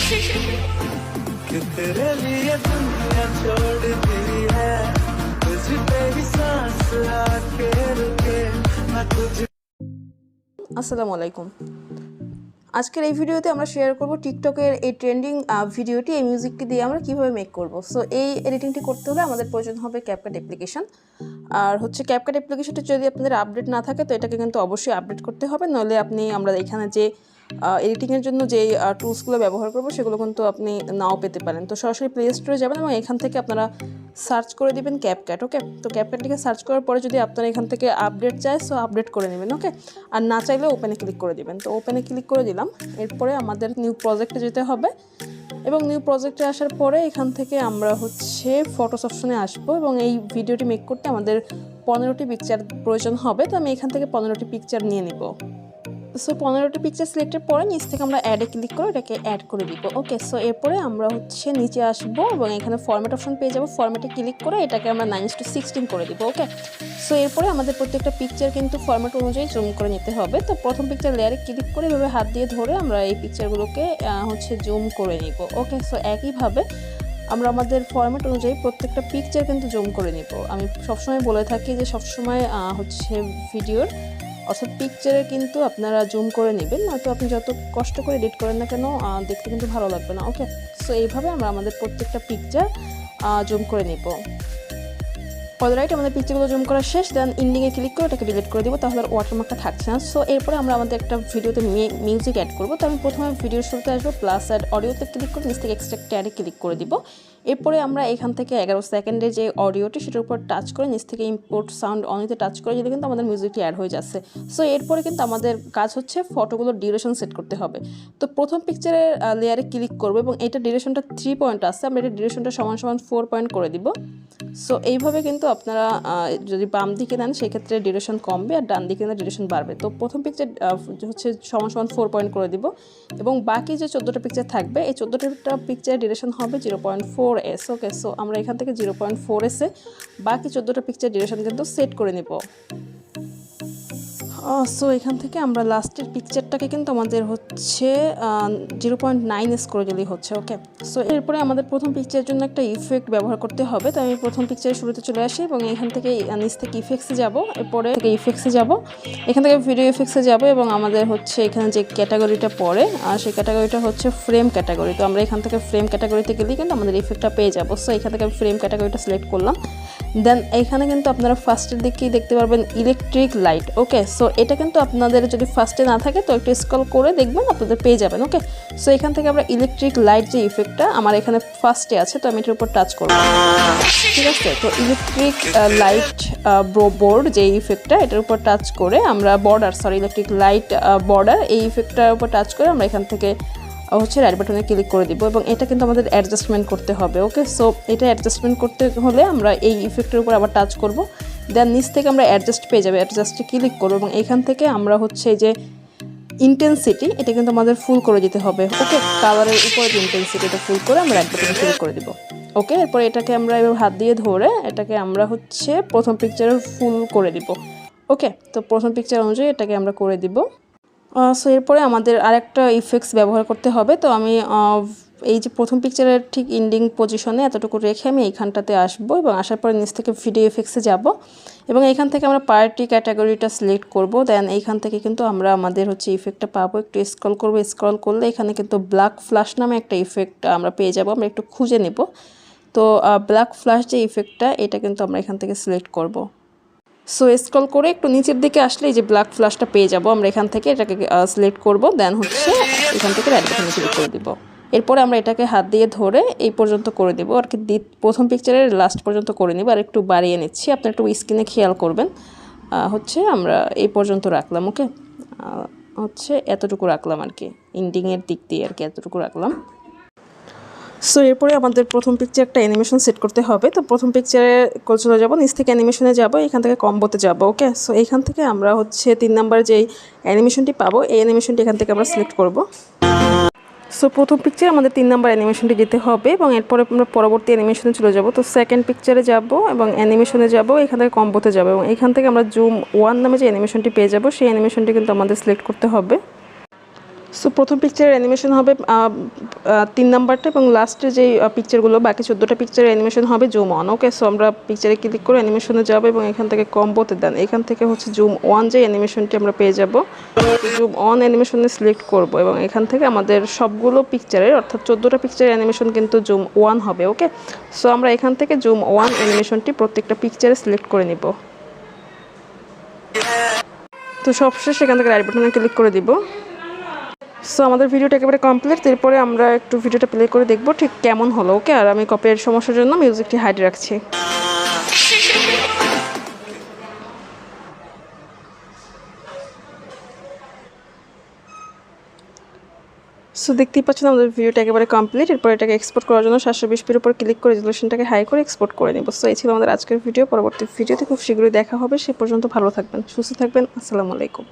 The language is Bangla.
कि तेरे लिए दुनिया छोड़ दी है, तुझ पे ही सांस आके रुके मैं तुझ। আসসালামু আলাইকুম। আজকের এই ভিডিওতে আমরা শেয়ার করব টিকটকের এই ট্রেন্ডিং ভিডিওটি, এই মিউজিকটি দিয়ে আমরা কিভাবে মেক করব। সো এই এডিটিংটি করতে হলে আমাদের প্রয়োজন হবে ক্যাপকাট অ্যাপ্লিকেশন। আর হচ্ছে ক্যাপকাট অ্যাপ্লিকেশনটা যদি আপনাদের আপডেট না থাকে তো এটাকে কিন্তু অবশ্যই আপডেট করতে হবে, নইলে আমরা এখানে যে এডিটিংয়ের জন্য যে টুলসগুলো ব্যবহার করবো সেগুলো কিন্তু আপনি নাও পেতে পারেন। তো সরাসরি প্লে স্টোরে যাবেন এবং এখান থেকে আপনারা সার্চ করে দিবেন ক্যাপকাট। ওকে, তো ক্যাপকাটটিকে সার্চ করার পরে যদি আপনারা এখান থেকে আপডেট চায় সো আপডেট করে নেবেন। ওকে, আর না চাইলে ওপেনে ক্লিক করে দিবেন। তো ওপেনে ক্লিক করে দিলাম। এরপরে আমাদের নিউ প্রজেক্টে যেতে হবে এবং নিউ প্রজেক্টে আসার পরে এখান থেকে আমরা হচ্ছে ফটোস অপশনে আসবো এবং এই ভিডিওটি মেক করতে আমাদের 15টি পিকচার প্রয়োজন হবে। তো আমি এখান থেকে 15টি পিকচার নিয়ে নিব। সো 15টি পিকচার সিলেক্টের পরে নিচ থেকে আমরা অ্যাডে ক্লিক করে এটাকে অ্যাড করে দিব। ওকে, সো এরপরে আমরা হচ্ছে নিচে আসবো এবং এখানে ফরম্যাট অপশন পেয়ে যাবো। ফরম্যাটে ক্লিক করে এটাকে আমরা 9:16 করে দিব। ওকে, সো এরপরে আমাদের প্রত্যেকটা পিকচার কিন্তু ফরম্যাট অনুযায়ী জুম করে নিতে হবে। তো প্রথম পিকচার লেয়ারে ক্লিক করে এভাবে হাত দিয়ে ধরে আমরা এই পিকচারগুলোকে হচ্ছে জুম করে নিব। ওকে, সো একইভাবে আমরা আমাদের ফরম্যাট অনুযায়ী প্রত্যেকটা পিকচার কিন্তু জুম করে নিব। আমি সবসময় বলে থাকি যে সবসময় হচ্ছে ভিডিওর অর্থাৎ পিকচারে কিন্তু আপনারা জুম করে নেবেন, নয়তো আপনি যত কষ্ট করে এডিট করেন না কেন দেখতে কিন্তু ভালো লাগবে না। ওকে, সো এইভাবে আমরা আমাদের প্রত্যেকটা পিকচার জুম করে নিব। অলরাইট, আমাদের পিকচারগুলো জুম করা শেষ। দেন ইন্ডিংয়ে ক্লিক করে এটাকে ডিলিট করে দিব, তাহলে আর ওয়াটারমার্কটা থাকছে না। সো এরপরে আমরা আমাদের একটা ভিডিওতে মিউজিক অ্যাড করব। তো আমি প্রথমে ভিডিওর শুরুতে আসবো, প্লাস অ্যাড অডিওতে ক্লিক করে নিচ থেকে এক্সট্রাক্ট অ্যাডে ক্লিক করে দিব। এরপরে আমরা এখান থেকে 11 সেকেন্ডের যে অডিওটি সেটার উপর টাচ করে নিচ থেকে ইম্পোর্ট সাউন্ড অনিতে টাচ করে যদি কিন্তু আমাদের মিউজিকটি অ্যাড হয়ে যাচ্ছে। সো এরপরে কিন্তু আমাদের কাজ হচ্ছে ফটোগুলোর ডিউরেশন সেট করতে হবে। তো প্রথম পিকচারের লেয়ারে ক্লিক করবো এবং এটা ডিউরেশনটা 3 পয়েন্ট আছে, আমরা এটা ডিউরেশনটা সমান 4 পয়েন্ট করে দিব। সো এইভাবে কিন্তু আপনারা যদি বাম দিকে নেন সেক্ষেত্রে ডিউরেশন কমবে, আর ডান দিকে নেন ডিউরেশন বাড়বে। তো প্রথম পিকচার হচ্ছে সমান 4 পয়েন্ট করে দিব এবং বাকি যে 14টা পিকচার থাকবে এই 14টা পিকচারের ডিউরেশন হবে 0.4s। ওকে, সো আমরা এখান থেকে 0.4s বাকি 14টা পিকচার ডিউরেশন কিন্তু সেট করে নেব। সো এখান থেকে আমরা লাস্টের পিকচারটাকে কিন্তু আমাদের হচ্ছে 0.9s করে দিলেই হচ্ছে। ওকে, সো এরপরে আমাদের প্রথম পিকচারের জন্য একটা ইফেক্ট ব্যবহার করতে হবে। তো আমি প্রথম পিকচারের শুরুতে চলে আসি এবং এখান থেকে নিচ থেকে ইফেক্টসে যাব, এরপরে ইফেক্টসে যাব, এখান থেকে ভিডিও ইফেক্টসে যাব এবং আমাদের হচ্ছে এখানে যে ক্যাটাগরিটা পড়ে সেই ক্যাটাগরিটা হচ্ছে ফ্রেম ক্যাটাগরি। তো আমরা এখান থেকে ফ্রেম ক্যাটাগরিতে গেলেই কিন্তু আমাদের ইফেক্টটা পেয়ে যাবো। সো এখান থেকে ফ্রেম ক্যাটাগরিটা সিলেক্ট করলাম। দেন এখানে কিন্তু আপনারা ফার্স্টের দিকেই দেখতে পারবেন ইলেকট্রিক লাইট। ওকে, সো এটা কিন্তু আপনাদের যদি ফার্স্টে না থাকে তো একটু স্ক্রল করে দেখবেন আপনাদের পেয়ে যাবেন। ওকে, সো এখান থেকে আমরা ইলেকট্রিক লাইট যে ইফেক্টটা আমার এখানে ফার্স্টে আছে তো আমি এটার উপর টাচ করব। ঠিক আছে, তো ইলেকট্রিক লাইট বোর্ড যে ইফেক্টটা এটার উপর টাচ করে আমরা ইলেকট্রিক লাইট বর্ডার এই ইফেক্টটার উপর টাচ করে আমরা এখান থেকে হচ্ছে রাইট বাটনে ক্লিক করে দিব এবং এটা কিন্তু আমাদের অ্যাডজাস্টমেন্ট করতে হবে। ওকে, সো এটা অ্যাডজাস্টমেন্ট করতে হলে আমরা এই ইফেক্টের উপর আবার টাচ করব। দেন নিচ থেকে আমরা অ্যাডজাস্ট পেয়ে যাবে, অ্যাডজাস্টে ক্লিক করবো এবং এখান থেকে আমরা হচ্ছে যে ইন্টেন্সিটি এটা কিন্তু আমাদের ফুল করে দিতে হবে। ওকে, কালারের উপরে যে ইন্টেন্সিটি এটা ফুল করে আমরা রাইট বাটনে ক্লিক করে দিব। ওকে, এরপরে এটাকে আমরা এভাবে হাত দিয়ে ধরে এটাকে আমরা হচ্ছে প্রথম পিকচারে ফুল করে দিব। ওকে, তো প্রথম পিকচার অনুযায়ী এটাকে আমরা করে দিব। সো এরপরে আমাদের আরেকটা ইফেক্টস ব্যবহার করতে হবে। তো আমি এই যে প্রথম পিকচারের ঠিক এন্ডিং পজিশনে এতটুকু রেখে আমি এইখানটাতে আসবো এবং আসার পরে নিচ থেকে ভিডিও ইফেক্টসে যাব এবং এইখান থেকে আমরা পার্টি ক্যাটাগরিটা সিলেক্ট করব। দেন এইখান থেকে কিন্তু আমরা আমাদের হচ্ছে ইফেক্টটা পাবো। একটু স্ক্রল করবো, স্ক্রল করলে এখানে কিন্তু ব্ল্যাক ফ্ল্যাশ নামে একটা ইফেক্ট আমরা পেয়ে যাব। আমরা একটু খুঁজে নেব। তো ব্ল্যাক ফ্ল্যাশ যে ইফেক্টটা এটা কিন্তু আমরা এখান থেকে সিলেক্ট করব। সো স্ক্রল করে একটু নিচের দিকে আসলে এই যে ব্ল্যাক ফ্ল্যাশটা পেয়ে যাব। আমরা এখান থেকে এটাকে সিলেক্ট করব, দেন হচ্ছে এখান থেকে রাইট বাটনে ক্লিক করে দিব। এরপরে আমরা এটাকে হাত দিয়ে ধরে এই পর্যন্ত করে দেবো আর কি, প্রথম পিকচারের লাস্ট পর্যন্ত করে নিব। আর একটু বাড়িয়ে নিচ্ছি, আপনি একটু স্ক্রিনে খেয়াল করবেন। হচ্ছে আমরা এই পর্যন্ত রাখলাম। ওকে, হচ্ছে এতটুকু রাখলাম আর কি, এন্ডিংয়ের দিক দিয়ে আর কি এতটুকু রাখলাম। সো এরপরে আমাদের প্রথম পিকচার একটা অ্যানিমেশন সেট করতে হবে। তো প্রথম পিকচারে চলে যাবো, নিচ থেকে অ্যানিমেশনে যাব, এখান থেকে কম্বোতে যাব। ওকে, সো এইখান থেকে আমরা হচ্ছে 3 নাম্বার যেই অ্যানিমেশনটি পাবো এই অ্যানিমেশনটি এখান থেকে আমরা সিলেক্ট করব। সো প্রথম পিকচারে আমাদের 3 নাম্বার অ্যানিমেশনটি যেতে হবে এবং এরপরে আমরা পরবর্তী অ্যানিমেশনে চলে যাব। তো সেকেন্ড পিকচারে যাব এবং অ্যানিমেশনে যাব, এখান থেকে কম্বোতে যাব এবং এখান থেকে আমরা জুম 1 নামে যে অ্যানিমেশনটি পেয়ে যাব সেই অ্যানিমেশনটি কিন্তু আমাদের সিলেক্ট করতে হবে। সো প্রথম পিকচারের অ্যানিমেশন হবে 3 নাম্বারটা এবং লাস্টের যে পিকচারগুলো বাকি 14টা পিকচারের অ্যানিমেশন হবে জুম অন। ওকে, সো আমরা পিকচারে ক্লিক করে অ্যানিমেশনে যাব এবং এখান থেকে কম্বোতে দেন, এখান থেকে হচ্ছে জুম অন যে অ্যানিমেশনটি আমরা পেয়ে যাব, জুম অন অ্যানিমেশনে সিলেক্ট করব এবং এখান থেকে আমাদের সবগুলো পিকচারের অর্থাৎ 14টা পিকচারের অ্যানিমেশন কিন্তু জুম ওয়ান হবে। ওকে, সো আমরা এখান থেকে জুম ওয়ান অ্যানিমেশনটি প্রত্যেকটা পিকচারে সিলেক্ট করে নিব। তো সবশেষ এখান থেকে রাইট বাটনে ক্লিক করে দিব। সো আমাদের ভিডিওটা একেবারে কমপ্লিট। এরপরে আমরা একটু ভিডিওটা প্লে করে দেখব ঠিক কেমন হলো। ওকে, আর আমি কপিরাইট সমস্যার জন্য মিউজিকটি হাইড রাখছি। সো দেখতেই পাচ্ছেন আমাদের ভিডিওটা একেবারে কমপ্লিট। এরপর এটাকে এক্সপোর্ট করার জন্য 720p উপর ক্লিক করে রেজোলিউশনটাকে হাই করে এক্সপোর্ট করে নেব। সো এই ছিল আমাদের আজকের ভিডিও। পরবর্তী ভিডিওতে খুব শীঘ্রই দেখা হবে। সে পর্যন্ত ভালো থাকবেন, সুস্থ থাকবেন। আসসালামু আলাইকুম।